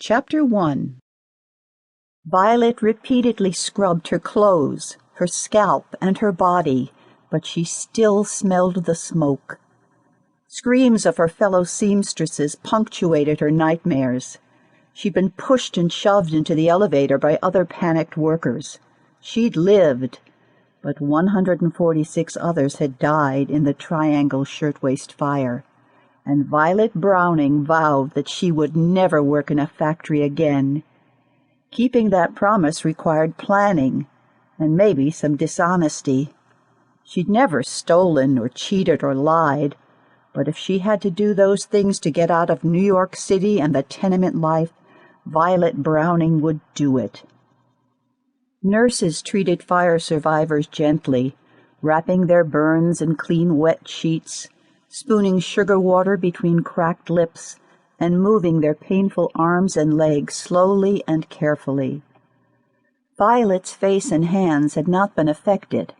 Chapter 1. Violet repeatedly scrubbed her clothes, her scalp, and her body, but she still smelled the smoke. Screams of her fellow seamstresses punctuated her nightmares. She'd been pushed and shoved into the elevator by other panicked workers. She'd lived, but 146 others had died in the Triangle Shirtwaist Fire, and Violet Browning vowed that she would never work in a factory again. Keeping that promise required planning, and maybe some dishonesty. She'd never stolen or cheated or lied, but if she had to do those things to get out of New York City and the tenement life, Violet Browning would do it. Nurses treated fire survivors gently, wrapping their burns in clean wet sheets, spooning sugar water between cracked lips, and moving their painful arms and legs slowly and carefully. Violet's face and hands had not been affected,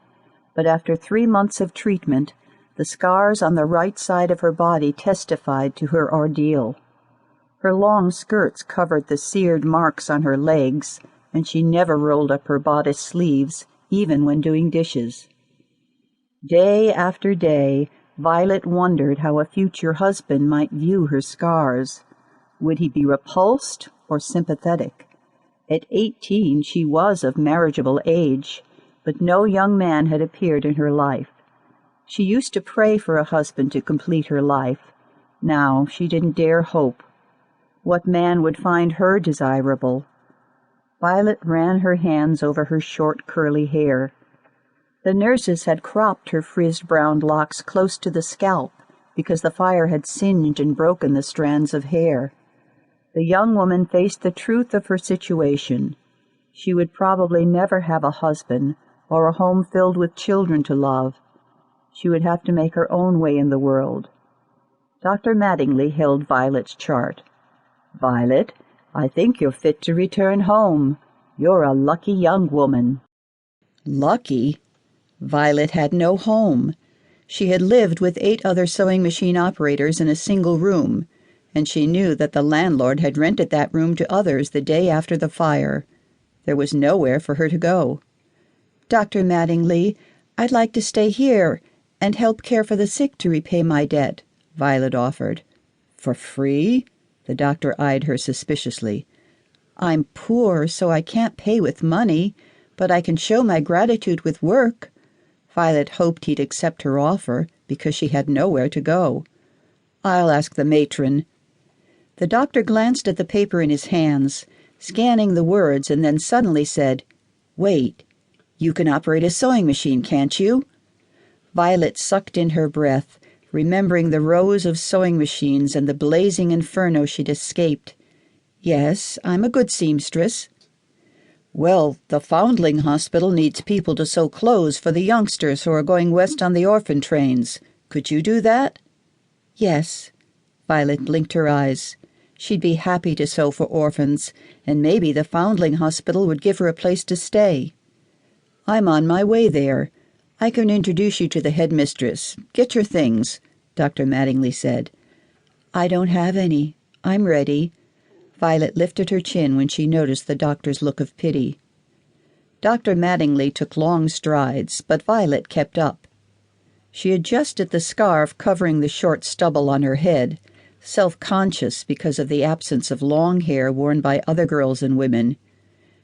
but after 3 months of treatment, the scars on the right side of her body testified to her ordeal. Her long skirts covered the seared marks on her legs, and she never rolled up her bodice sleeves, even when doing dishes. Day after day, Violet wondered how a future husband might view her scars. Would he be repulsed or sympathetic? At 18, she was of marriageable age, but no young man had appeared in her life. She used to pray for a husband to complete her life. Now she didn't dare hope. What man would find her desirable? Violet ran her hands over her short, curly hair. The nurses had cropped her frizzed brown locks close to the scalp because the fire had singed and broken the strands of hair. The young woman faced the truth of her situation. She would probably never have a husband or a home filled with children to love. She would have to make her own way in the world. Dr. Mattingly held Violet's chart. "Violet, I think you're fit to return home. You're a lucky young woman." Lucky? Violet had no home. She had lived with 8 other sewing machine operators in a single room, and she knew that the landlord had rented that room to others the day after the fire. There was nowhere for her to go. "Dr. Mattingly, I'd like to stay here and help care for the sick to repay my debt," Violet offered. "For free?" The doctor eyed her suspiciously. "I'm poor, so I can't pay with money, but I can show my gratitude with work." Violet hoped he'd accept her offer because she had nowhere to go. "I'll ask the matron." The doctor glanced at the paper in his hands, scanning the words, and then suddenly said, "Wait, you can operate a sewing machine, can't you?" Violet sucked in her breath, remembering the rows of sewing machines and the blazing inferno she'd escaped. "Yes, I'm a good seamstress." "Well, the Foundling Hospital needs people to sew clothes for the youngsters who are going west on the Orphan trains. Could you do that?" "Yes." Violet blinked her eyes. She'd be happy to sew for orphans, and maybe the Foundling Hospital would give her a place to stay. "I'm on my way there. I can introduce you to the headmistress. Get your things," Dr. Mattingly said. "I don't have any. I'm ready." Violet lifted her chin when she noticed the doctor's look of pity. Dr. Mattingly took long strides, but Violet kept up. She adjusted the scarf covering the short stubble on her head, self-conscious because of the absence of long hair worn by other girls and women.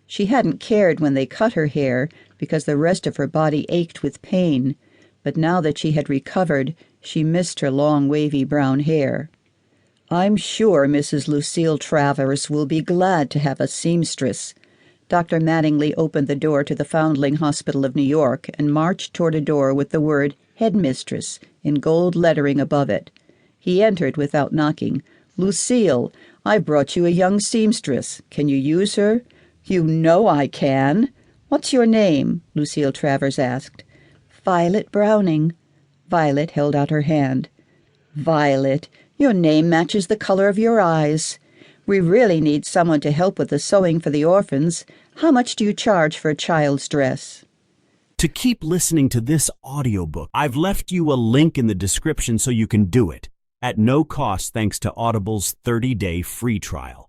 She hadn't cared when they cut her hair because the rest of her body ached with pain, but now that she had recovered, she missed her long wavy brown hair. "I'm sure Mrs. Lucille Travers will be glad to have a seamstress." Dr. Mattingly opened the door to the Foundling Hospital of New York and marched toward a door with the word "Headmistress" in gold lettering above it. He entered without knocking. "Lucille, I've brought you a young seamstress. Can you use her?" "You know I can." "What's your name?" Lucille Travers asked. "Violet Browning." Violet held out her hand. "Violet, your name matches the color of your eyes. We really need someone to help with the sewing for the orphans. How much do you charge for a child's dress?" To keep listening to this audiobook, I've left you a link in the description so you can do it, at no cost thanks to Audible's 30-day free trial.